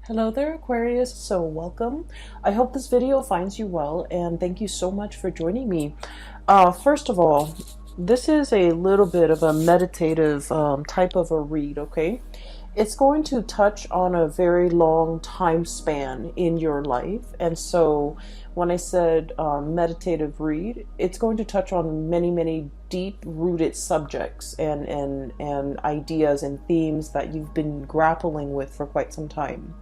Hello there, Aquarius. So welcome. I hope this video finds you well, and thank you so much for joining me. First of all, this is a little bit of a meditative type of a read, okay? It's going to touch on a very long time span in your life. And so when I said meditative read, it's going to touch on many deep-rooted subjects and ideas and themes that you've been grappling with for quite some time.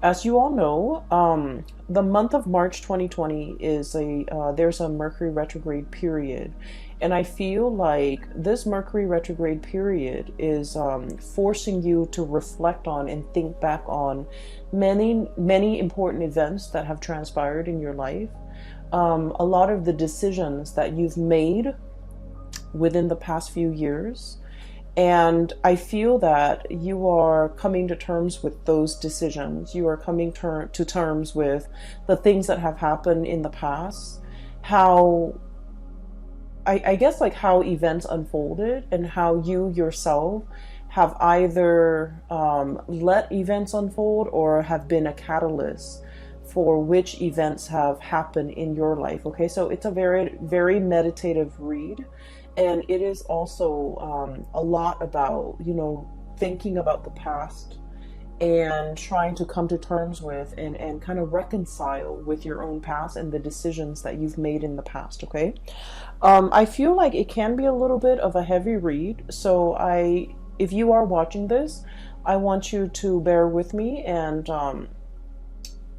As you all know, the month of March 2020 is there's a Mercury retrograde period. And I feel like this Mercury retrograde period is forcing you to reflect on and think back on many important events that have transpired in your life. A lot of the decisions that you've made within the past few years. And I feel that you are coming to terms with those decisions. You are coming to terms with the things that have happened in the past, how I guess like how events unfolded and how you yourself have either let events unfold or have been a catalyst for which events have happened in your life. Okay, so it's a very meditative read, and it is also a lot about, thinking about the past and trying to come to terms with and kind of reconcile with your own past and the decisions that you've made in the past. Okay, I feel like it can be a little bit of a heavy read, so if you are watching this, I want you to bear with me. And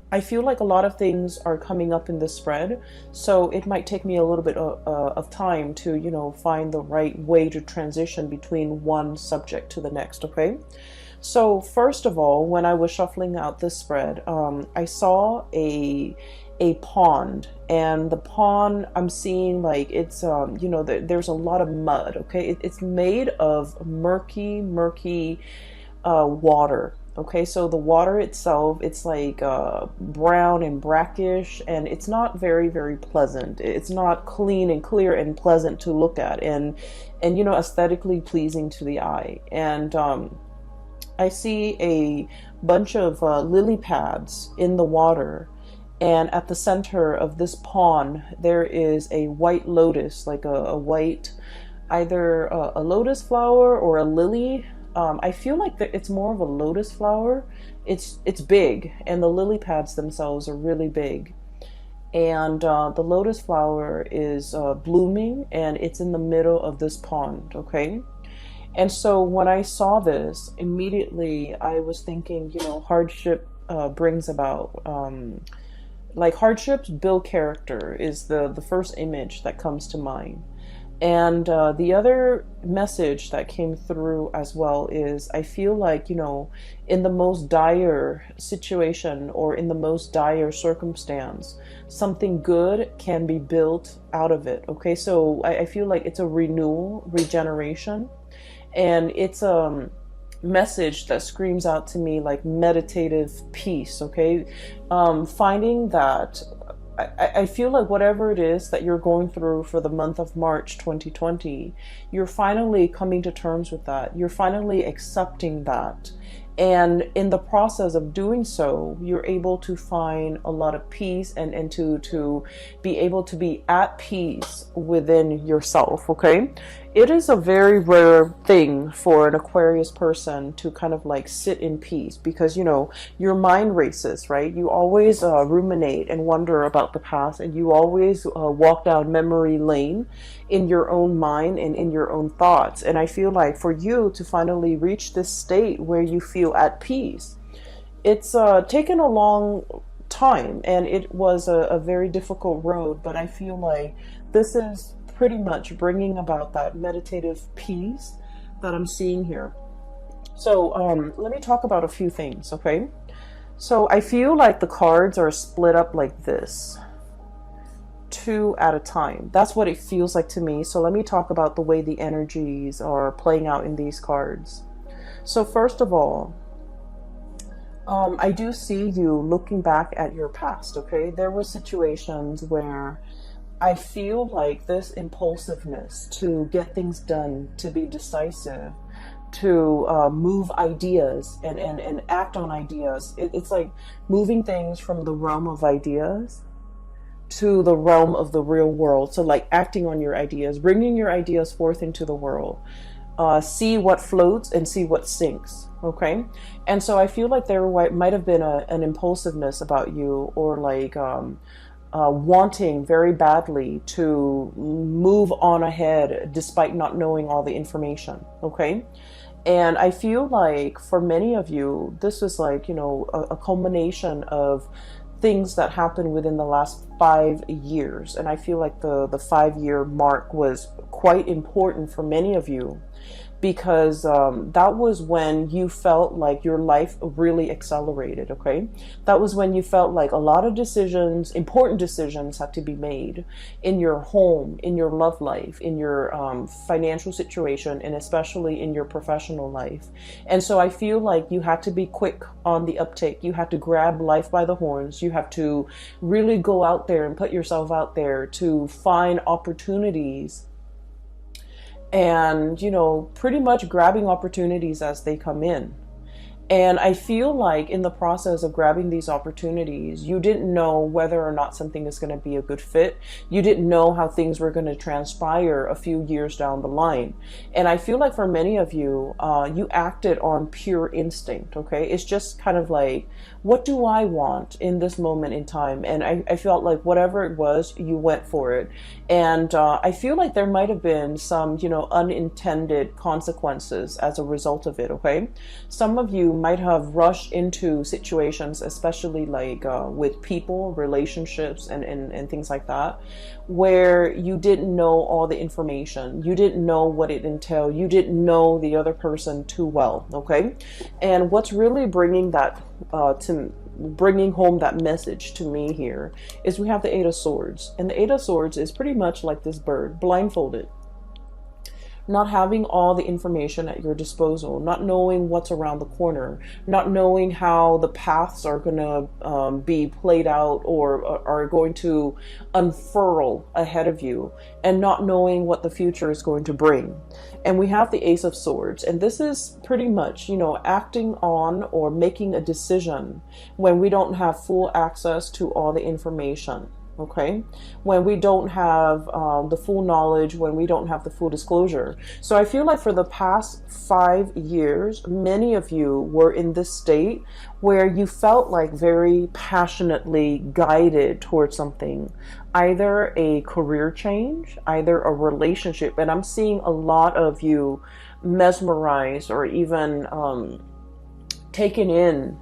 I feel like a lot of things are coming up in this spread, so it might take me a little bit of time to find the right way to transition between one subject to the next. Okay, so first of all, when I was shuffling out this spread, I saw a pond, and the pond I'm seeing, like, it's there's a lot of mud. Okay, it's made of murky water. Okay, so the water itself, it's like brown and brackish, and it's not very pleasant. It's not clean and clear and pleasant to look at, and aesthetically pleasing to the eye. And I see a bunch of lily pads in the water, and at the center of this pond there is a white lotus, like a white, either a lotus flower or a lily. I feel like it's more of a lotus flower. It's big, and the lily pads themselves are really big. And the lotus flower is blooming, and it's in the middle of this pond. Okay, and so when I saw this, immediately I was thinking, hardship brings about, like, hardships build character is the first image that comes to mind. And the other message that came through as well is, I feel like, in the most dire situation or in the most dire circumstance, something good can be built out of it. Okay, so I feel like it's a renewal, regeneration, and it's a message that screams out to me like meditative peace. Okay, finding that I feel like whatever it is that you're going through for the month of March 2020, you're finally coming to terms with that. You're finally accepting that. And in the process of doing so, you're able to find a lot of peace and to be able to be at peace within yourself. Okay, it is a very rare thing for an Aquarius person to kind of like sit in peace, because your mind races, right? You always ruminate and wonder about the past, and you always walk down memory lane in your own mind and in your own thoughts. And I feel like for you to finally reach this state where you feel at peace, it's taken a long time, and it was a very difficult road, but I feel like this is pretty much bringing about that meditative peace that I'm seeing here. So let me talk about a few things. Okay, so I feel like the cards are split up like this, two at a time. That's what it feels like to me. So let me talk about the way the energies are playing out in these cards. So first of all, I do see you looking back at your past. Okay, there were situations where I feel like this impulsiveness to get things done, to be decisive, to move ideas and act on ideas. It's like moving things from the realm of ideas to the realm of the real world. So like acting on your ideas, bringing your ideas forth into the world. See what floats and see what sinks. Okay. And so I feel like there might have been an impulsiveness about you, or like wanting very badly to move on ahead despite not knowing all the information. Okay. And I feel like for many of you, this is like, you know, a culmination of things that happened within the last 5 years. And I feel like the 5-year mark was quite important for many of you, because that was when you felt like your life really accelerated. Okay, that was when you felt like a lot of decisions, important decisions, had to be made in your home, in your love life, in your financial situation, and especially in your professional life. And so I feel like you had to be quick on the uptake. You had to grab life by the horns. You have to really go out there and put yourself out there to find opportunities, and, you know, pretty much grabbing opportunities as they come in. And I feel like in the process of grabbing these opportunities, you didn't know whether or not something is going to be a good fit. You didn't know how things were going to transpire a few years down the line. And I feel like for many of you, you acted on pure instinct. Okay, it's just kind of like, what do I want in this moment in time? And I felt like whatever it was, you went for it. And I feel like there might have been some, you know, unintended consequences as a result of it. Okay, some of you might have rushed into situations, especially like with people, relationships, and things like that, where you didn't know all the information. You didn't know what it entailed. You didn't know the other person too well. Okay, and what's really bringing that bringing home that message to me here is we have the Eight of Swords, and the Eight of Swords is pretty much like this bird, blindfolded. Not having all the information at your disposal, not knowing what's around the corner, not knowing how the paths are going to be played out or are going to unfurl ahead of you, and not knowing what the future is going to bring. And we have the Ace of Swords, and this is pretty much, you know, acting on or making a decision when we don't have full access to all the information. Okay, when we don't have the full knowledge, when we don't have the full disclosure. So I feel like for the past 5 years, many of you were in this state where you felt like very passionately guided towards something, either a career change, either a relationship. And I'm seeing a lot of you mesmerized or even taken in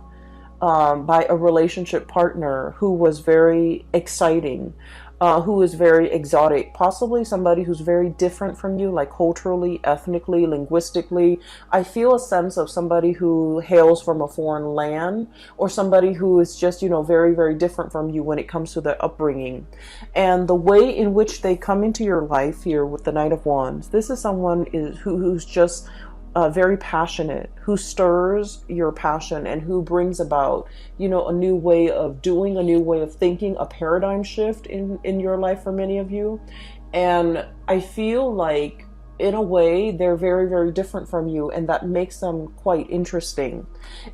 by a relationship partner who was very exciting, who was very exotic, possibly somebody who's very different from you, like culturally, ethnically, linguistically. I feel a sense of somebody who hails from a foreign land, or somebody who is just, you know, very, very different from you when it comes to their upbringing. And the way in which they come into your life here with the Knight of Wands, this is someone who's just very passionate, who stirs your passion, and who brings about, you know, a new way of doing, a new way of thinking, a paradigm shift in your life for many of you. And I feel like in a way they're very, very different from you, and that makes them quite interesting.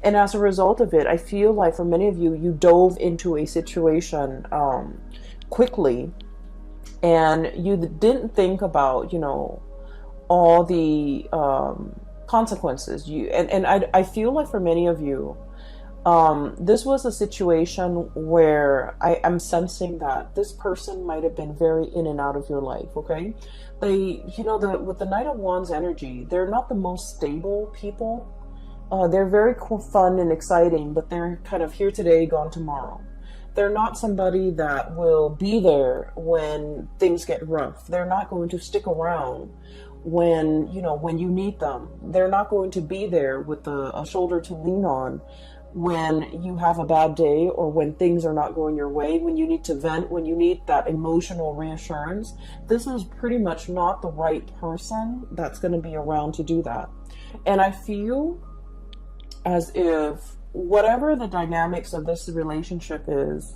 And as a result of it, I feel like for many of you, you dove into a situation quickly, and you didn't think about, you know, all the consequences. I feel like for many of you, this was a situation where I'm sensing that this person might have been very in and out of your life. Okay, they, you know, with the Knight of Wands energy, they're not the most stable people. They're very cool, fun and exciting, but they're kind of here today, gone tomorrow. They're not somebody that will be there when things get rough. They're not going to stick around when, you know, when you need them. They're not going to be there with a shoulder to lean on when you have a bad day, or when things are not going your way, when you need to vent, when you need that emotional reassurance. This is pretty much not the right person that's going to be around to do that. And I feel as if whatever the dynamics of this relationship is,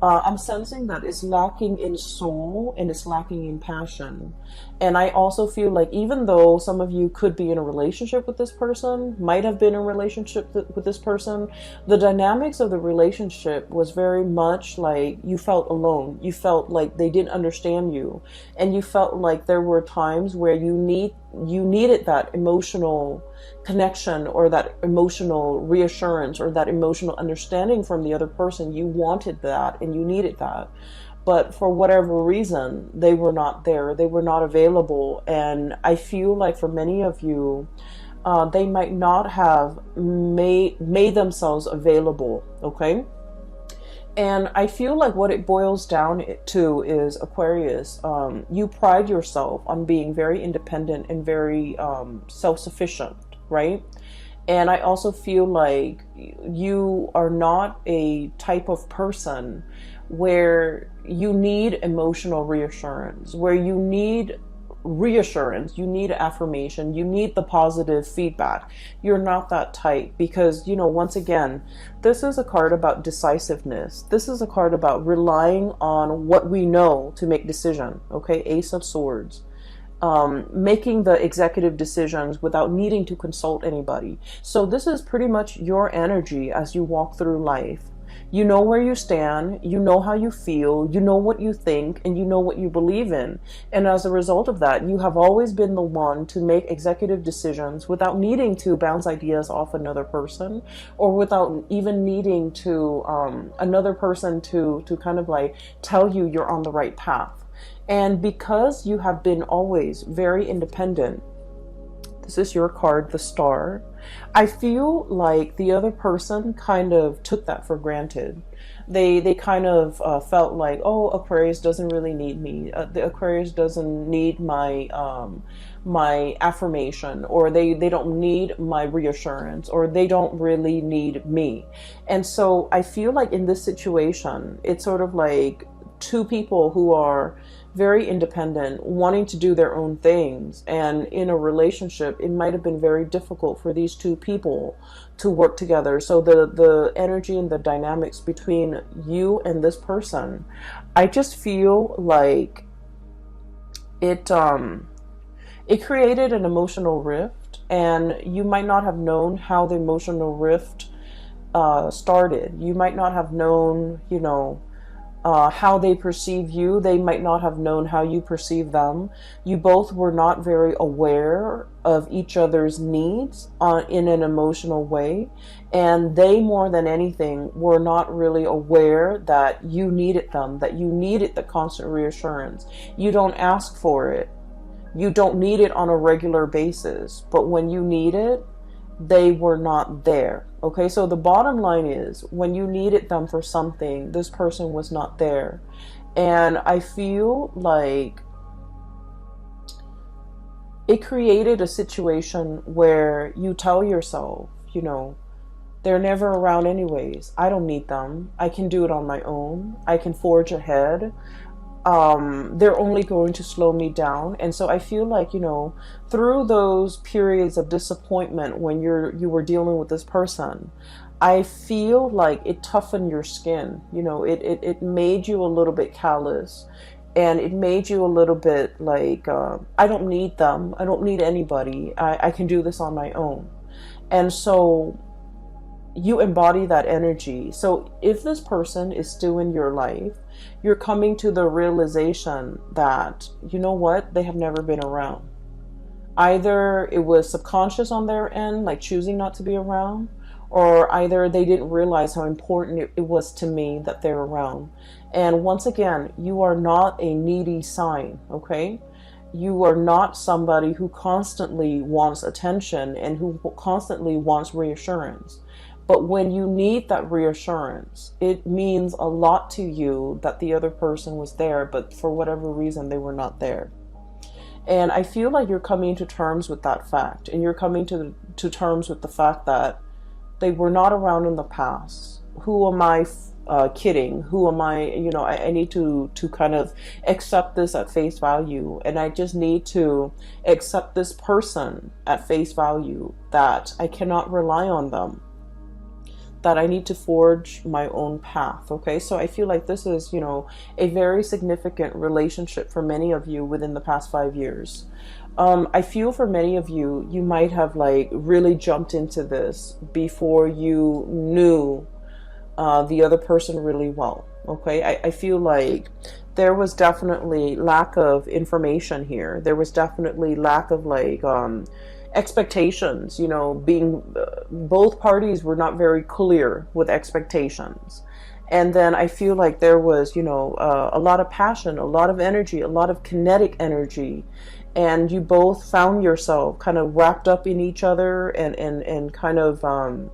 I'm sensing that it's lacking in soul and it's lacking in passion. And I also feel like even though some of you could be in a relationship with this person, might have been in a relationship with this person, the dynamics of the relationship was very much like you felt alone. You felt like they didn't understand you. And you felt like there were times where you needed that emotional connection or that emotional reassurance or that emotional understanding from the other person. You wanted that and you needed that, but for whatever reason they were not there, they were not available. And I feel like for many of you, they might not have made themselves available. Okay. And I feel like what it boils down to is, Aquarius, you pride yourself on being very independent and very self-sufficient, right? And I also feel like you are not a type of person where you need emotional reassurance, where you need reassurance, you need affirmation, you need the positive feedback. You're not that type because, once again, this is a card about decisiveness. This is a card about relying on what we know to make decision. Okay, Ace of Swords. Making the executive decisions without needing to consult anybody. So this is pretty much your energy as you walk through life. You know where you stand, you know how you feel, you know what you think, and you know what you believe in. And as a result of that, you have always been the one to make executive decisions without needing to bounce ideas off another person, or without even needing to another person to kind of like tell you you're on the right path. And because you have been always very independent, this is your card, the Star. I feel like the other person kind of took that for granted. They kind of felt like, oh, Aquarius doesn't really need me. The Aquarius doesn't need my my affirmation, or they don't need my reassurance, or they don't really need me. And so I feel like in this situation, it's sort of like two people who are very independent, wanting to do their own things. And in a relationship, it might have been very difficult for these two people to work together. So the energy and the dynamics between you and this person, I just feel like it created an emotional rift, and you might not have known how the emotional rift started. You might not have known, how they perceive you. They might not have known how you perceive them. You both were not very aware of each other's needs in an emotional way. And they, more than anything, were not really aware that you needed them, that you needed the constant reassurance. You don't ask for it. You don't need it on a regular basis. But when you need it, they were not there. Okay, so the bottom line is, when you needed them for something, this person was not there. And I feel like it created a situation where you tell yourself, they're never around anyways. I don't need them. I can do it on my own. I can forge ahead. They're only going to slow me down. And so I feel like, through those periods of disappointment when you were dealing with this person, I feel like it toughened your skin. It made you a little bit callous, and it made you a little bit like, I don't need them. I don't need anybody. I can do this on my own. And so you embody that energy. So if this person is still in your life, you're coming to the realization that, they have never been around. Either it was subconscious on their end, like choosing not to be around, or either they didn't realize how important it was to me that they're around. And once again, you are not a needy sign, okay? You are not somebody who constantly wants attention and who constantly wants reassurance. But when you need that reassurance, it means a lot to you that the other person was there, but for whatever reason, they were not there. And I feel like you're coming to terms with that fact. And you're coming to terms with the fact that they were not around in the past. Who am I kidding? Who am I? I need to kind of accept this at face value. And I just need to accept this person at face value, that I cannot rely on them. that I need to forge my own path. Okay, so I feel like this is, you know, a very significant relationship for many of you within the past 5 years. I feel for many of you, you might have like really jumped into this before you knew the other person really well. Okay, I feel like there was definitely lack of information here. There was definitely lack of like expectations, you know, being both parties were not very clear with expectations. And then I feel like there was, you know, a lot of passion, a lot of energy, a lot of kinetic energy. And you both found yourself kind of wrapped up in each other and kind of,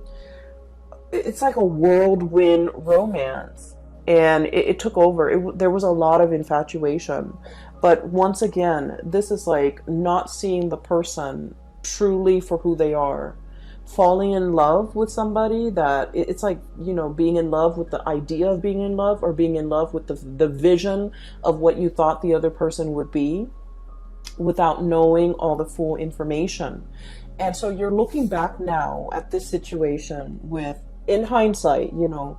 it's like a whirlwind romance. And it took over. There was a lot of infatuation. But once again, this is like not seeing the person truly for who they are. Falling in love with somebody that it's like, you know, being in love with the idea of being in love, or being in love with the vision of what you thought the other person would be without knowing all the full information. And so you're looking back now at this situation with, in hindsight, you know,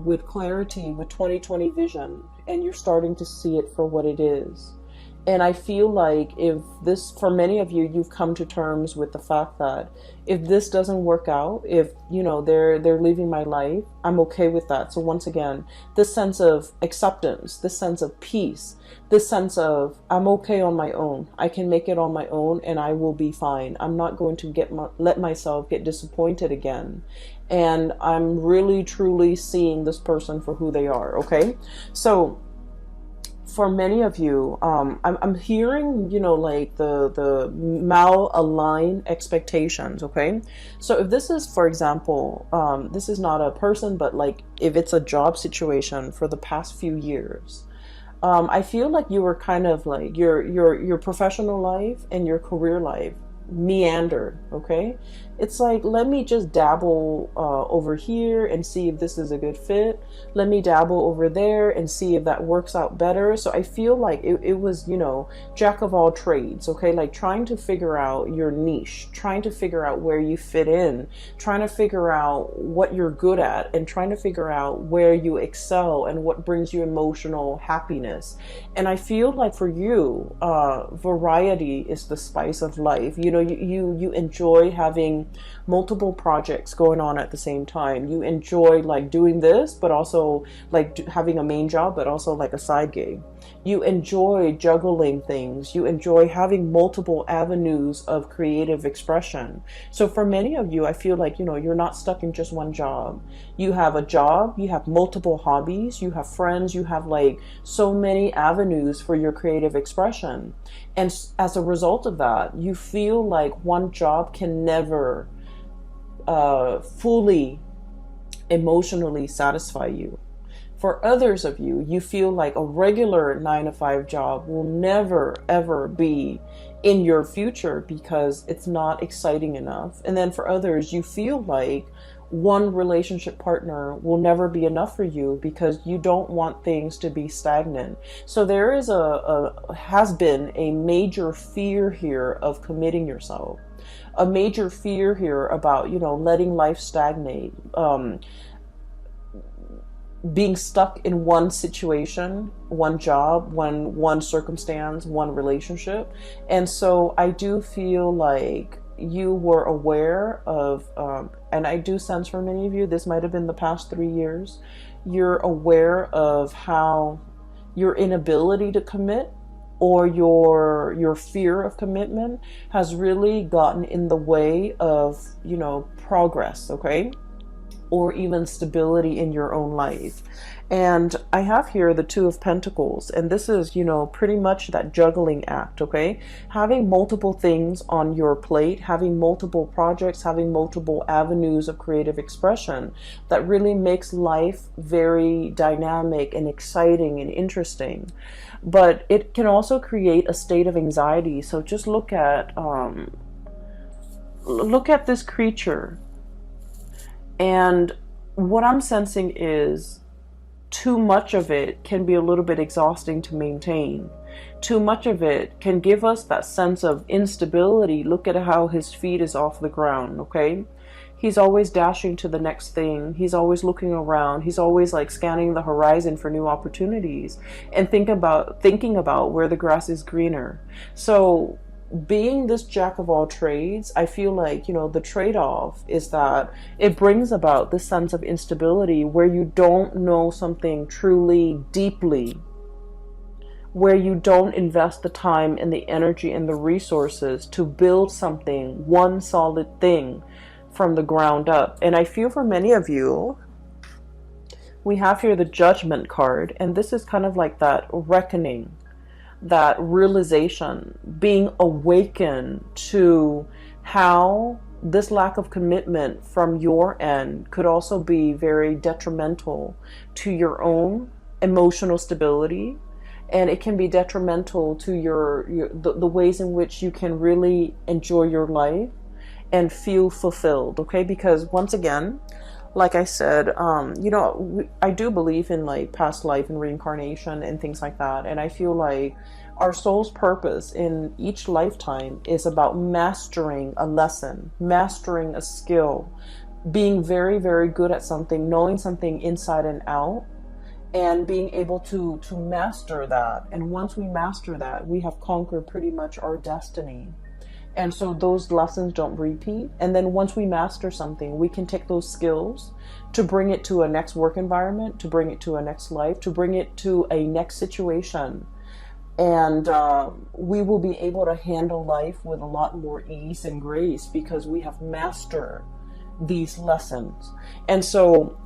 with clarity, with 2020 vision, and you're starting to see it for what it is. And I feel like if this, for many of you, you've come to terms with the fact that if this doesn't work out, if, you know, they're leaving my life, I'm okay with that. So once again, this sense of acceptance, this sense of peace, this sense of I'm okay on my own. I can make it on my own and I will be fine. I'm not going to let myself get disappointed again. And I'm really, truly seeing this person for who they are. Okay. So for many of you, I'm hearing, you know, like the mal-aligned expectations, okay? So if this is, for example, this is not a person, but like if it's a job situation for the past few years, I feel like you were kind of like your professional life and your career life meandered, okay? It's like, let me just dabble over here and see if this is a good fit. Let me dabble over there and see if that works out better. So I feel like it was, you know, jack of all trades, okay? Like trying to figure out your niche, trying to figure out where you fit in, trying to figure out what you're good at, and trying to figure out where you excel and what brings you emotional happiness. And I feel like for you, variety is the spice of life. You know, you enjoy having multiple projects going on at the same time. You enjoy like doing this, but also like having a main job, but also like a side gig. You enjoy juggling things. You enjoy having multiple avenues of creative expression. So for many of you, I feel like, you know, you're not stuck in just one job. You have a job, you have multiple hobbies, you have friends, you have like so many avenues for your creative expression. And as a result of that, you feel like one job can never fully emotionally satisfy you. For others of you, you feel like a regular 9-to-5 job will never, ever be in your future because it's not exciting enough. And then for others, you feel like one relationship partner will never be enough for you because you don't want things to be stagnant. So there is has been a major fear here of committing yourself, a major fear here about, you know, letting life stagnate, being stuck in one situation, one job, one circumstance, one relationship. And so I do feel like you were aware of, and I do sense for many of you, this might have been the past 3 years, you're aware of how your inability to commit or your fear of commitment has really gotten in the way of, you know, progress, okay? Or even stability in your own life. And I have here the Two of Pentacles, and this is, you know, pretty much that juggling act, okay? Having multiple things on your plate, having multiple projects, having multiple avenues of creative expression that really makes life very dynamic and exciting and interesting. But it can also create a state of anxiety. So just look at this creature. And what I'm sensing is too much of it can be a little bit exhausting to maintain. Too much of it can give us that sense of instability. Look at how his feet is off the ground, okay? He's always dashing to the next thing. He's always looking around. He's always like scanning the horizon for new opportunities and thinking about where the grass is greener. So being this jack of all trades, I feel like, the trade-off is that it brings about this sense of instability where you don't know something truly deeply, where you don't invest the time and the energy and the resources to build something, one solid thing from the ground up. And I feel for many of you, we have here the Judgment card, and this is kind of like that reckoning, that realization, being awakened to how this lack of commitment from your end could also be very detrimental to your own emotional stability. And it can be detrimental to the ways in which you can really enjoy your life and feel fulfilled, okay? Because once again, like I said, I do believe in like past life and reincarnation and things like that. And I feel like our soul's purpose in each lifetime is about mastering a lesson, mastering a skill, being very, very good at something, knowing something inside and out, and being able to master that. And once we master that, we have conquered pretty much our destiny. And so those lessons don't repeat. And then once we master something, we can take those skills to bring it to a next work environment, to bring it to a next life, to bring it to a next situation. And we will be able to handle life with a lot more ease and grace because we have mastered these lessons. And so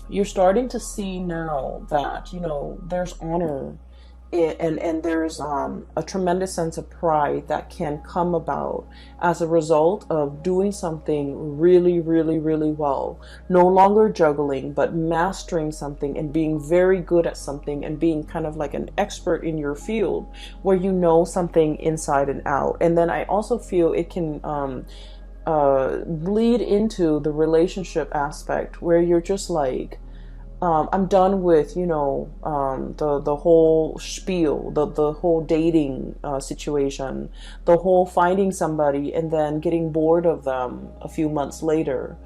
you're starting to see now that, there's honor and there's a tremendous sense of pride that can come about as a result of doing something really, really, really well. No longer juggling, but mastering something and being very good at something and being kind of like an expert in your field where you know something inside and out. And then I also feel it can bleed into the relationship aspect where you're just like, I'm done with, the whole spiel, the whole dating situation, the whole finding somebody and then getting bored of them a few months later.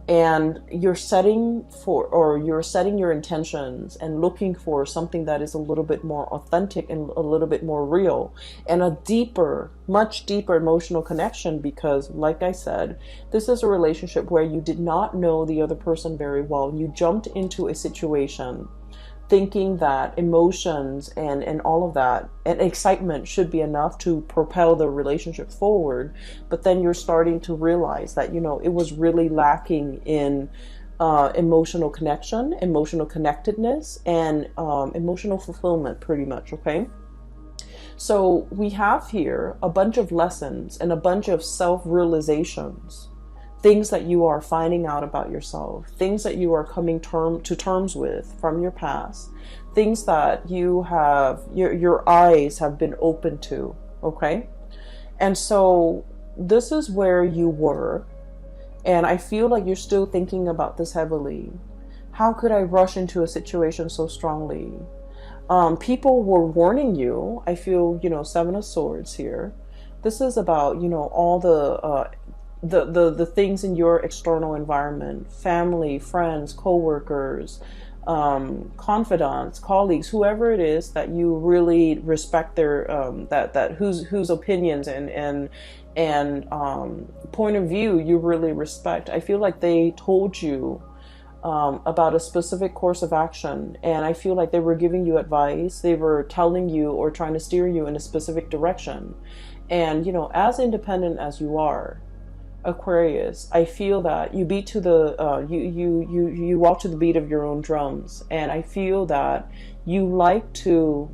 And you're setting your intentions and looking for something that is a little bit more authentic and a little bit more real and a deeper, much deeper emotional connection. Because like I said, this is a relationship where you did not know the other person very well. You jumped into a situation thinking that emotions and all of that and excitement should be enough to propel the relationship forward. But then you're starting to realize that, it was really lacking in emotional connection, emotional connectedness, and emotional fulfillment pretty much, okay? So we have here a bunch of lessons and a bunch of self-realizations, things that you are finding out about yourself, things that you are coming to terms with from your past, things that you have, your eyes have been open to, okay? And so this is where you were, and I feel like you're still thinking about this heavily. How could I rush into a situation so strongly? People were warning you. I feel, Seven of Swords here. This is about, all the things in your external environment, family, friends, co-workers, confidants, colleagues, whoever it is that you really respect their whose opinions and point of view you really respect. I feel like they told you about a specific course of action, and I feel like they were giving you advice. They were telling you or trying to steer you in a specific direction. And as independent as you are, Aquarius, I feel that you beat to the you walk to the beat of your own drums, and I feel that you like to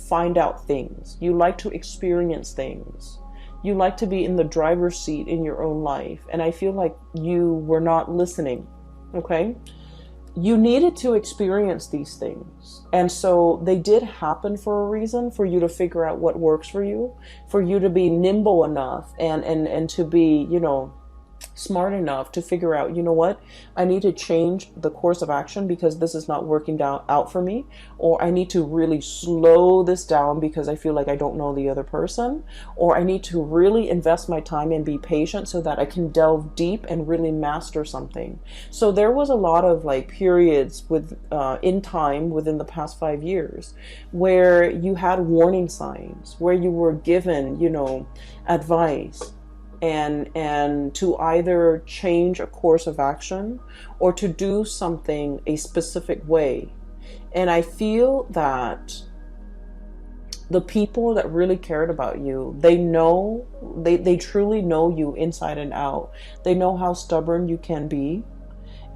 find out things, you like to experience things, you like to be in the driver's seat in your own life, and I feel like you were not listening. Okay, you needed to experience these things, and so they did happen for a reason, for you to figure out what works for you to be nimble enough and to be smart enough to figure out, you know what, I need to change the course of action because this is not working out for me, or I need to really slow this down because I feel like I don't know the other person, or I need to really invest my time and be patient so that I can delve deep and really master something. So there was a lot of like periods with in time within the past 5 years where you had warning signs, where you were given, you know, advice, and to either change a course of action or to do something a specific way. And I feel that the people that really cared about you, they truly know you inside and out. They know how stubborn you can be.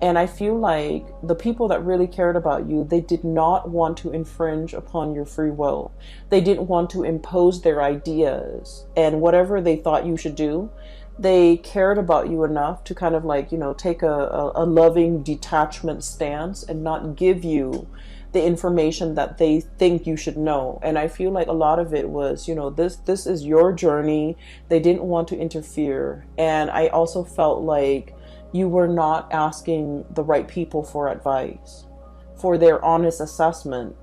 And I feel like the people that really cared about you, they did not want to infringe upon your free will. They didn't want to impose their ideas and whatever they thought you should do. They cared about you enough to kind of like, you know, take a loving detachment stance and not give you the information that they think you should know. And I feel like a lot of it was, you know, this is your journey. They didn't want to interfere. And I also felt like you were not asking the right people for advice, for their honest assessment.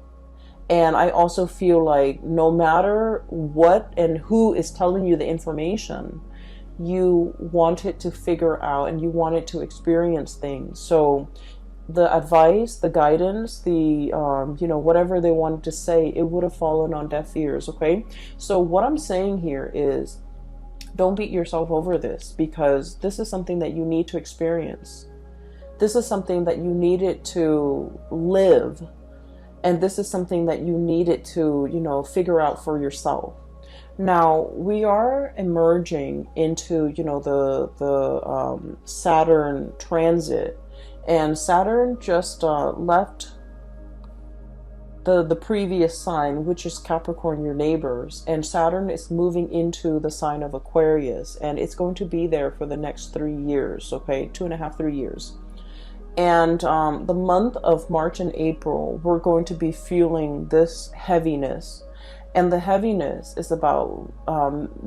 And I also feel like no matter what and who is telling you the information, you wanted to figure out and you wanted to experience things. So the advice, the guidance, the, you know, whatever they wanted to say, it would have fallen on deaf ears, okay? So what I'm saying here is, don't beat yourself over this, because this is something that you need to experience. This is something that you needed to live. And this is something that you needed to, you know, figure out for yourself. Now, we are emerging into, you know, the Saturn transit. And Saturn just left the previous sign, which is Capricorn, your neighbors, and Saturn is moving into the sign of Aquarius, and it's going to be there for the next 3 years, okay, 2.5, 3 years. And the month of March and April, we're going to be feeling this heaviness. And the heaviness is about,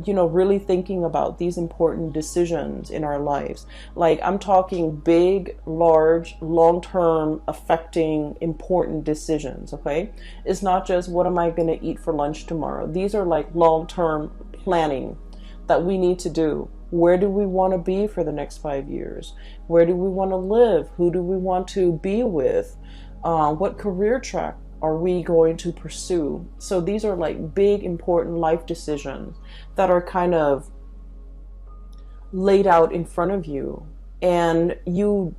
you know, really thinking about these important decisions in our lives. Like, I'm talking big, large, long-term affecting important decisions, okay? It's not just what am I going to eat for lunch tomorrow. These are like long-term planning that we need to do. Where do we want to be for the next 5 years? Where do we want to live? Who do we want to be with? What career track are we going to pursue? So these are like big, important life decisions that are kind of laid out in front of you. And you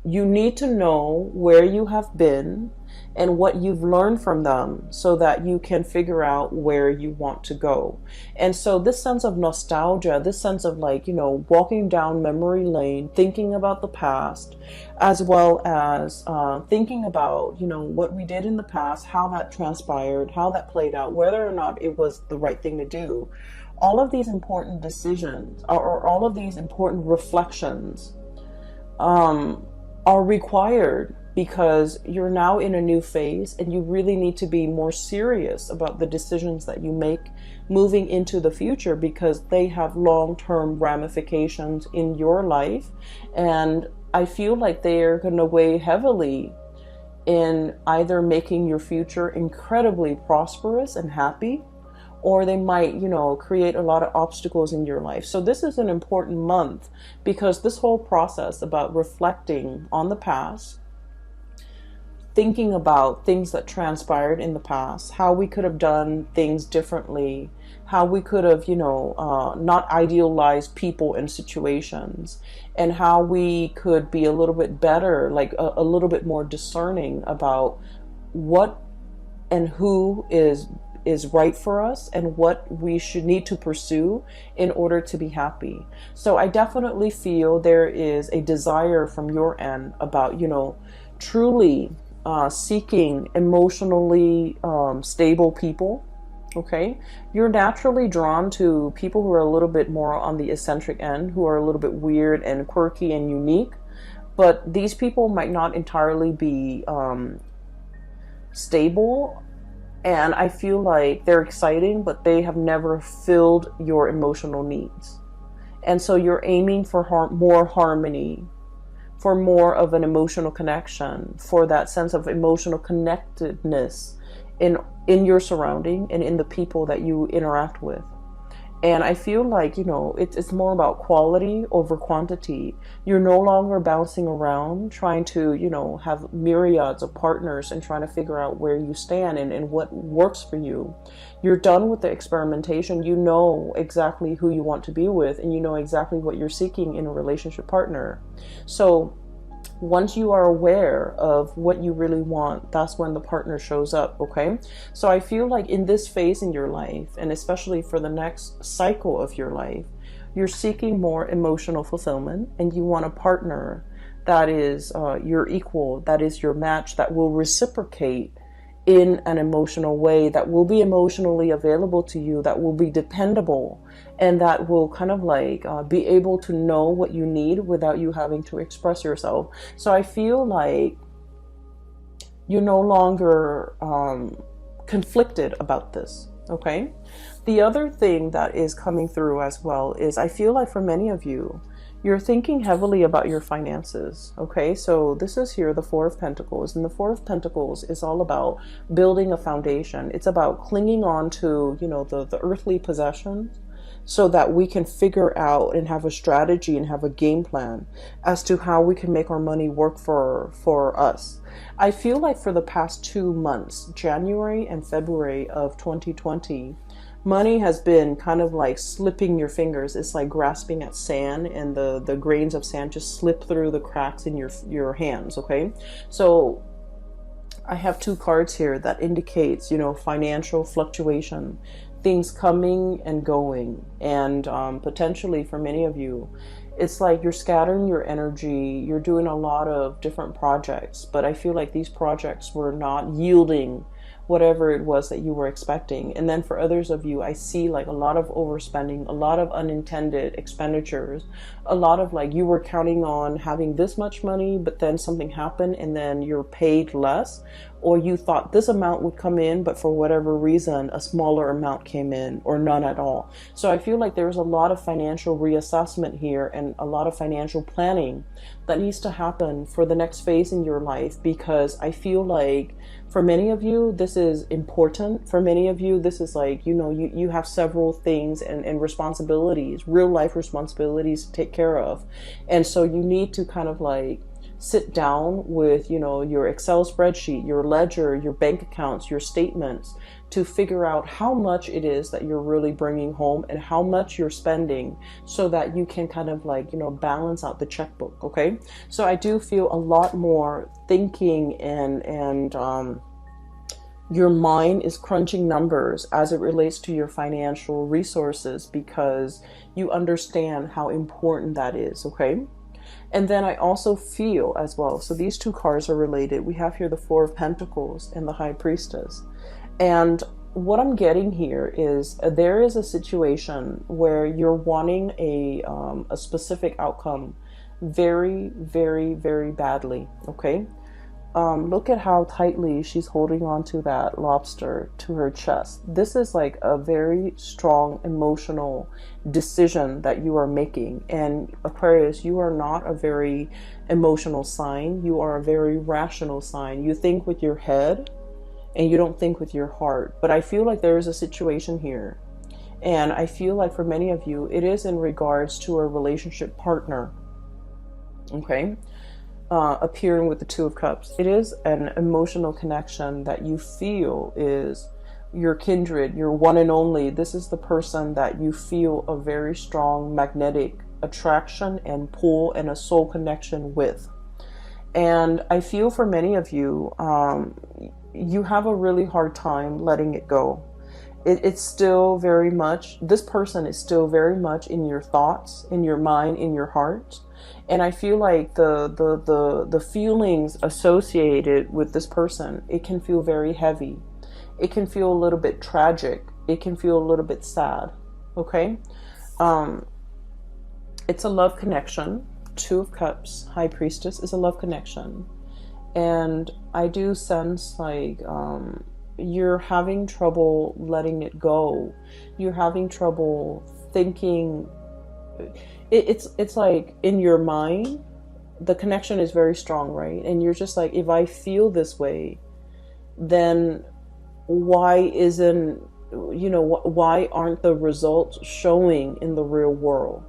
need to know where you have been and what you've learned from them so that you can figure out where you want to go. And so this sense of nostalgia, this sense of like, you know, walking down memory lane, thinking about the past, as well as thinking about, you know, what we did in the past, how that transpired, how that played out, whether or not it was the right thing to do. All of these important decisions or all of these important reflections are required, because you're now in a new phase and you really need to be more serious about the decisions that you make moving into the future, because they have long-term ramifications in your life. And I feel like they are going to weigh heavily in either making your future incredibly prosperous and happy, or they might, you know, create a lot of obstacles in your life. So this is an important month, because this whole process about reflecting on the past, thinking about things that transpired in the past, how we could have done things differently, how we could have, you know, not idealized people and situations, and how we could be a little bit better, like a little bit more discerning about what and who is right for us and what we should need to pursue in order to be happy. So I definitely feel there is a desire from your end about, you know, truly seeking emotionally stable people. Okay, you're naturally drawn to people who are a little bit more on the eccentric end, who are a little bit weird and quirky and unique, but these people might not entirely be stable. And I feel like they're exciting, but they have never filled your emotional needs. And so you're aiming for more harmony, for more of an emotional connection, for that sense of emotional connectedness in your surrounding and in the people that you interact with. And I feel like, it's more about quality over quantity. You're no longer bouncing around trying to, have myriads of partners and trying to figure out where you stand and what works for you. You're done with the experimentation. You know exactly who you want to be with, and you know exactly what you're seeking in a relationship partner. So once you are aware of what you really want, that's when the partner shows up, okay? So I feel like in this phase in your life, and especially for the next cycle of your life, you're seeking more emotional fulfillment, and you want a partner that is your equal, that is your match, that will reciprocate in an emotional way, that will be emotionally available to you, that will be dependable, and that will kind of like be able to know what you need without you having to express yourself. So I feel like you're no longer conflicted about this, okay? The other thing that is coming through as well is I feel like for many of you, you're thinking heavily about your finances, okay? So this is here, the Four of Pentacles. And the Four of Pentacles is all about building a foundation. It's about clinging on to, the earthly possessions so that we can figure out and have a strategy and have a game plan as to how we can make our money work for us. I feel like for the past 2 months, January and February of 2020, money has been kind of like slipping your fingers. It's like grasping at sand, and the grains of sand just slip through the cracks in your hands, okay? So I have 2 cards here that indicates, financial fluctuation, things coming and going, and potentially for many of you, it's like you're scattering your energy, you're doing a lot of different projects, but I feel like these projects were not yielding whatever it was that you were expecting. And then for others of you, I see like a lot of overspending, a lot of unintended expenditures, a lot of like you were counting on having this much money, but then something happened and then you're paid less, or you thought this amount would come in, but for whatever reason, a smaller amount came in or none at all. So I feel like there's a lot of financial reassessment here and a lot of financial planning that needs to happen for the next phase in your life, because I feel like for many of you, this is important. For many of you, this is like, you have several things and responsibilities, real life responsibilities to take care of. And so you need to kind of like sit down with, your Excel spreadsheet, your ledger, your bank accounts, your statements, to figure out how much it is that you're really bringing home and how much you're spending, so that you can kind of like, balance out the checkbook. Okay. So I do feel a lot more thinking and your mind is crunching numbers as it relates to your financial resources, because you understand how important that is. Okay. And then I also feel as well, so these 2 cards are related. We have here the Four of Pentacles and the High Priestess. And what I'm getting here is there is a situation where you're wanting a specific outcome very, very, very badly, okay? Look at how tightly she's holding on to that lobster to her chest. This is like a very strong emotional decision that you are making. And Aquarius, you are not a very emotional sign. You are a very rational sign. You think with your head and you don't think with your heart. But I feel like there is a situation here. And I feel like for many of you, it is in regards to a relationship partner. Okay? Appearing with the Two of Cups. It is an emotional connection that you feel is your kindred, your one and only. This is the person that you feel a very strong magnetic attraction and pull and a soul connection with. And I feel for many of you, you have a really hard time letting it go. It's still very much, this person is still very much in your thoughts, in your mind, in your heart. And I feel like the feelings associated with this person, it can feel very heavy. It can feel a little bit tragic. It can feel a little bit sad. Okay? It's a love connection. Two of Cups, High Priestess is a love connection. And I do sense like you're having trouble letting it go. You're having trouble thinking it's like in your mind, the connection is very strong, right? And you're just like, if I feel this way, then why isn't, why aren't the results showing in the real world?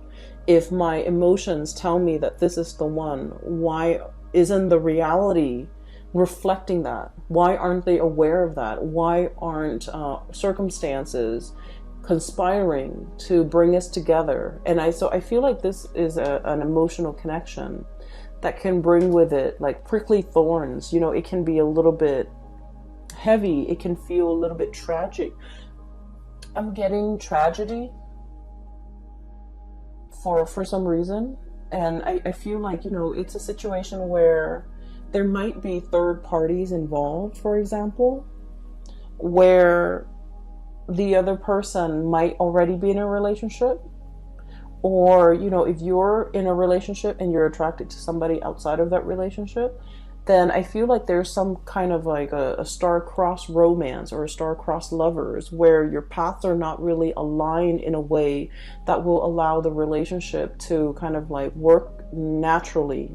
If my emotions tell me that this is the one, why isn't the reality reflecting that? Why aren't they aware of that? Why aren't circumstances conspiring to bring us together? And I feel like this is an emotional connection that can bring with it like prickly thorns. It can be a little bit heavy. It can feel a little bit tragic. I'm getting tragedy for some reason. And I feel like, it's a situation where there might be third parties involved, for example, where the other person might already be in a relationship. Or, if you're in a relationship and you're attracted to somebody outside of that relationship, then I feel like there's some kind of like a star-crossed romance or a star-crossed lovers where your paths are not really aligned in a way that will allow the relationship to kind of like work naturally.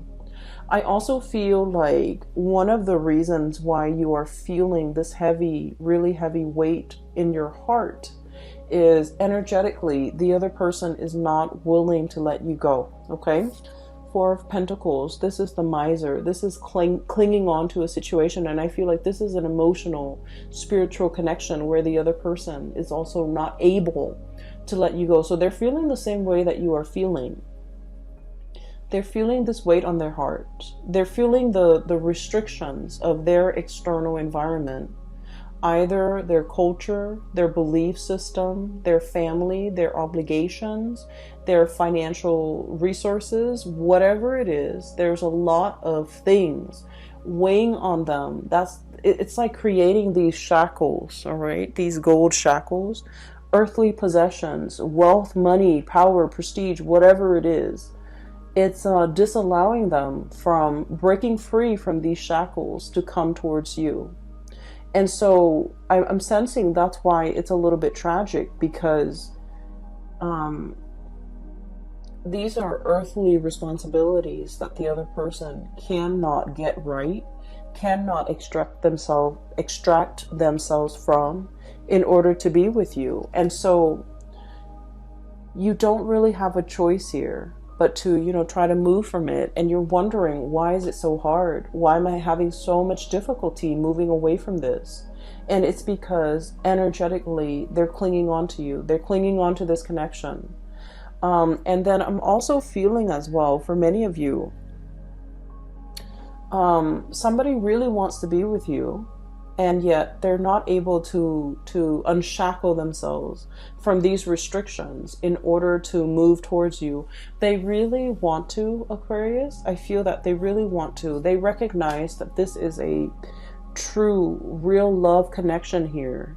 I also feel like one of the reasons why you are feeling this heavy, really heavy weight in your heart is energetically the other person is not willing to let you go, okay? Four of Pentacles, this is the miser. This is clinging on to a situation, and I feel like this is an emotional, spiritual connection where the other person is also not able to let you go. So they're feeling the same way that you are feeling. They're feeling this weight on their heart. They're feeling the restrictions of their external environment. Either their culture, their belief system, their family, their obligations, their financial resources, whatever it is, there's a lot of things weighing on them. It's like creating these shackles, all right? These gold shackles, earthly possessions, wealth, money, power, prestige, whatever it is. It's disallowing them from breaking free from these shackles to come towards you. And so I'm sensing that's why it's a little bit tragic, because these are earthly responsibilities that the other person cannot get right, cannot extract themselves from in order to be with you. And so you don't really have a choice here but to, try to move from it. And you're wondering, why is it so hard? Why am I having so much difficulty moving away from this? And it's because energetically they're clinging on to you. They're clinging on to this connection. And then I'm also feeling as well, for many of you, somebody really wants to be with you, and yet they're not able to unshackle themselves from these restrictions in order to move towards you. They really want to, Aquarius. I feel that they really want to. They recognize that this is a true, real love connection here.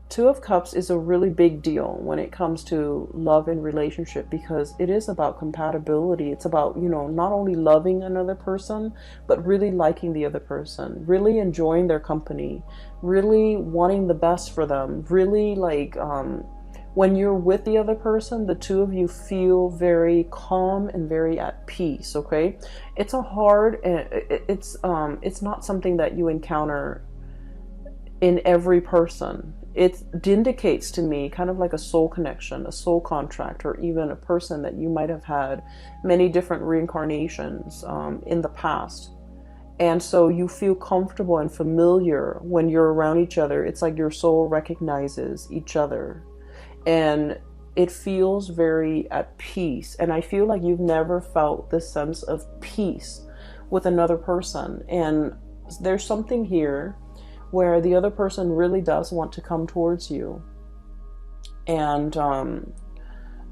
Two of Cups is a really big deal when it comes to love and relationship, because it is about compatibility. It's about, not only loving another person, but really liking the other person, really enjoying their company, really wanting the best for them, really like, when you're with the other person, the two of you feel very calm and very at peace, okay? It's it's not something that you encounter in every person. It indicates to me kind of like a soul connection, a soul contract, or even a person that you might have had many different reincarnations in the past. And so you feel comfortable and familiar when you're around each other. It's like your soul recognizes each other. And it feels very at peace. And I feel like you've never felt this sense of peace with another person. And there's something here where the other person really does want to come towards you. And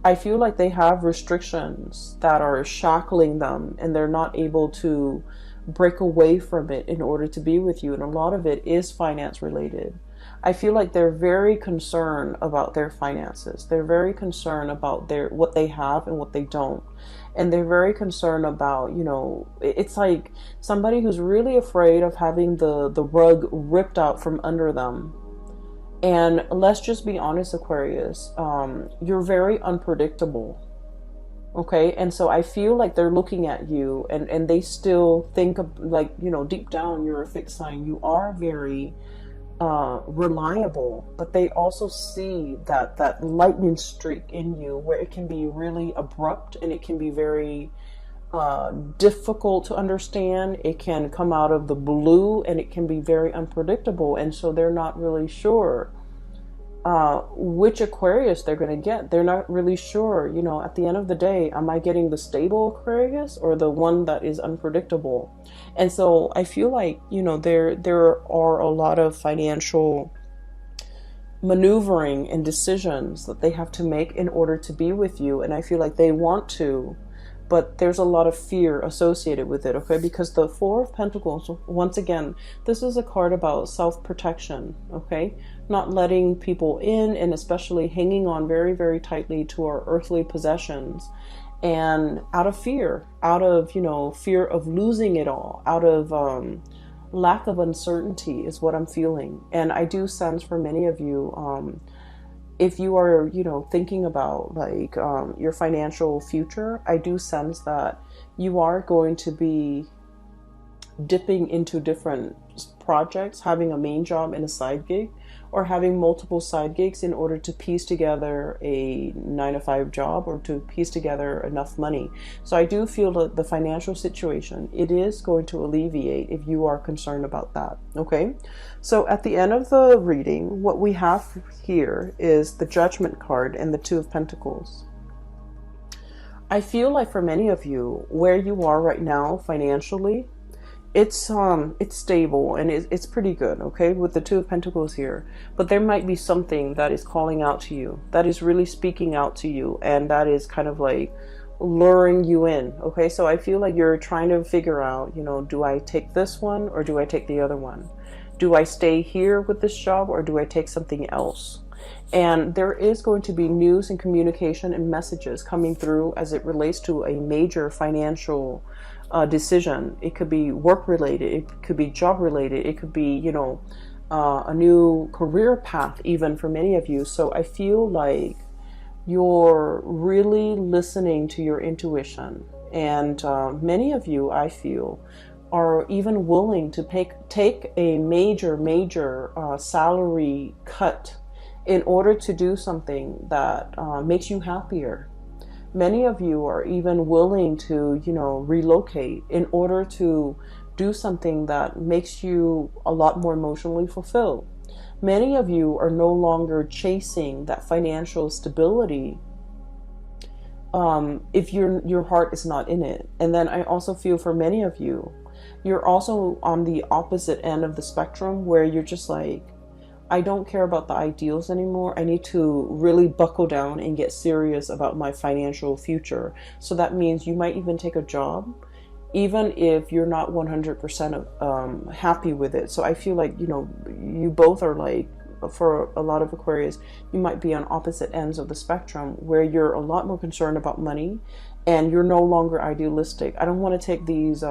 I feel like they have restrictions that are shackling them, and they're not able to break away from it in order to be with you. And a lot of it is finance related. I feel like they're very concerned about their finances. They're very concerned about what they have and what they don't. And they're very concerned about, it's like somebody who's really afraid of having the rug ripped out from under them. And let's just be honest, Aquarius, you're very unpredictable. Okay, and so I feel like they're looking at you, and they still think of, like, deep down you're a fixed sign. You are very reliable, but they also see that lightning streak in you where it can be really abrupt and it can be very difficult to understand. It can come out of the blue and it can be very unpredictable, and so they're not really sure which Aquarius they're going to get. They're not really sure, at the end of the day, am I getting the stable Aquarius or the one that is unpredictable? And so I feel like, there are a lot of financial maneuvering and decisions that they have to make in order to be with you. And I feel like they want to, but there's a lot of fear associated with it, okay? Because the Four of Pentacles, once again, this is a card about self-protection, okay? Not letting people in, and especially hanging on very, very tightly to our earthly possessions. And out of fear, fear of losing it all, out of lack of uncertainty is what I'm feeling. And I do sense for many of you, if you are, thinking about like your financial future, I do sense that you are going to be dipping into different projects, having a main job and a side gig, or having multiple side gigs in order to piece together a 9-to-5 job or to piece together enough money. So I do feel that the financial situation, it is going to alleviate if you are concerned about that. Okay. So at the end of the reading, what we have here is the Judgment card and the Two of Pentacles. I feel like for many of you, where you are right now financially, it's stable and it's pretty good, okay, with the Two of Pentacles here. But there might be something that is calling out to you, that is really speaking out to you, and that is kind of like luring you in, okay? So I feel like you're trying to figure out, do I take this one or do I take the other one? Do I stay here with this job or do I take something else? And there is going to be news and communication and messages coming through as it relates to a major financial decision. It could be work related, it could be job related, it could be, a new career path even for many of you. So I feel like you're really listening to your intuition. And many of you, I feel, are even willing to take a major salary cut in order to do something that makes you happier. Many of you are even willing to, relocate in order to do something that makes you a lot more emotionally fulfilled. Many of you are no longer chasing that financial stability if your heart is not in it. And then I also feel for many of you, you're also on the opposite end of the spectrum where you're just like, I don't care about the ideals anymore. I need to really buckle down and get serious about my financial future. So that means you might even take a job, even if you're not 100% happy with it. So I feel like, you both are like, for a lot of Aquarius, you might be on opposite ends of the spectrum where you're a lot more concerned about money and you're no longer idealistic. I don't want to take these,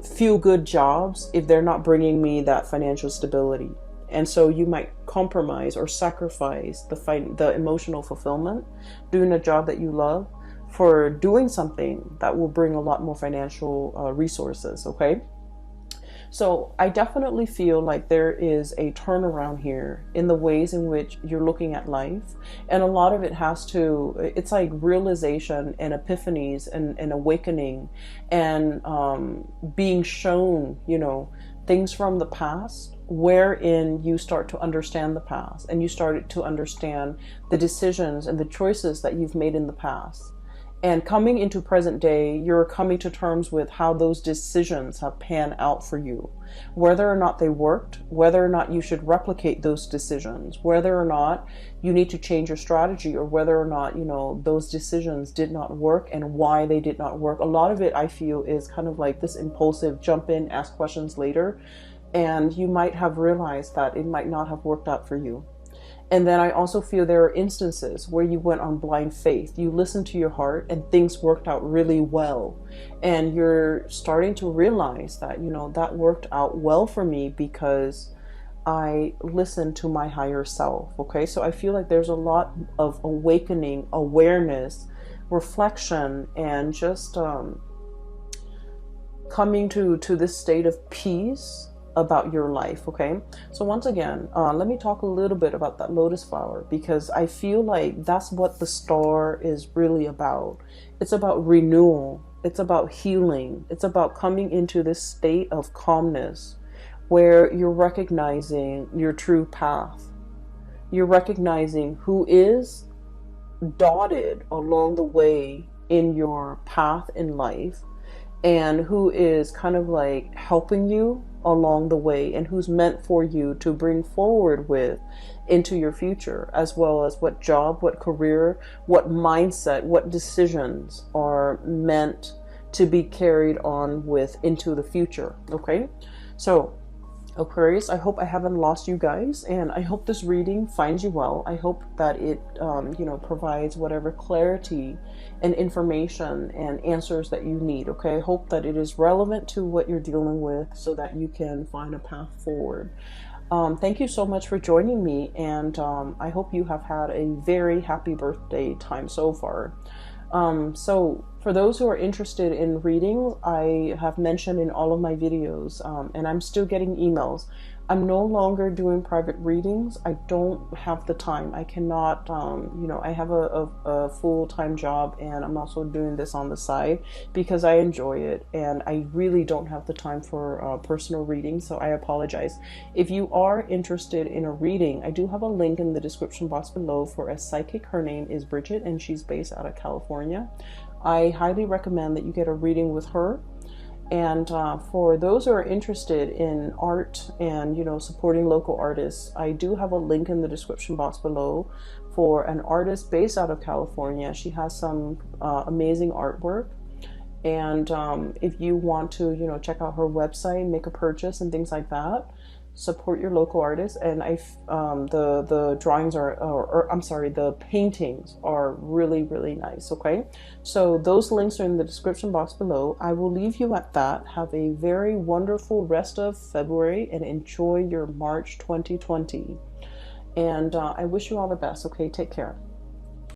feel good jobs if they're not bringing me that financial stability. And so you might compromise or sacrifice the emotional fulfillment doing a job that you love for doing something that will bring a lot more financial resources. Okay. So I definitely feel like there is a turnaround here in the ways in which you're looking at life. And a lot of it it's like realization and epiphanies and awakening and being shown, things from the past wherein you start to understand the past and you started to understand the decisions and the choices that you've made in the past. And coming into present day, you're coming to terms with how those decisions have panned out for you, whether or not they worked, whether or not you should replicate those decisions, whether or not you need to change your strategy, or whether or not, those decisions did not work and why they did not work. A lot of it, I feel, is kind of like this impulsive jump in, ask questions later, and you might have realized that it might not have worked out for you. And then I also feel there are instances where you went on blind faith. You listened to your heart and things worked out really well. And you're starting to realize that, that worked out well for me because I listen to my higher self. Okay, so I feel like there's a lot of awakening, awareness, reflection, and just coming to this state of peace about your life. Okay, so once again, let me talk a little bit about that lotus flower, because I feel like that's what the star is really about. It's about renewal, it's about healing, it's about coming into this state of calmness where you're recognizing your true path, you're recognizing who is dotted along the way in your path in life, and who is kind of like helping you along the way, and who's meant for you to bring forward with into your future, as well as what job, what career, what mindset, what decisions are meant to be carried on with into the future. Okay, so Aquarius, I hope I haven't lost you guys, and I hope this reading finds you well. I hope that it, provides whatever clarity and information and answers that you need. Okay, I hope that it is relevant to what you're dealing with, so that you can find a path forward. Thank you so much for joining me, and I hope you have had a very happy birthday time so far. So for those who are interested in readings, I have mentioned in all of my videos, and I'm still getting emails. I'm no longer doing private readings. I don't have the time. I cannot, I have a full-time job, and I'm also doing this on the side because I enjoy it, and I really don't have the time for personal reading, so I apologize. If you are interested in a reading, I do have a link in the description box below for a psychic. Her name is Bridget, and she's based out of California. I highly recommend that you get a reading with her. And for those who are interested in art and, supporting local artists, I do have a link in the description box below for an artist based out of California. She has some amazing artwork. And if you want to, check out her website, make a purchase and things like that, support your local artists. And the drawings the paintings are really, really nice. Okay, so those links are in the description box below. I will leave you at that. Have a very wonderful rest of February, and enjoy your March 2020. And I wish you all the best. Okay, take care.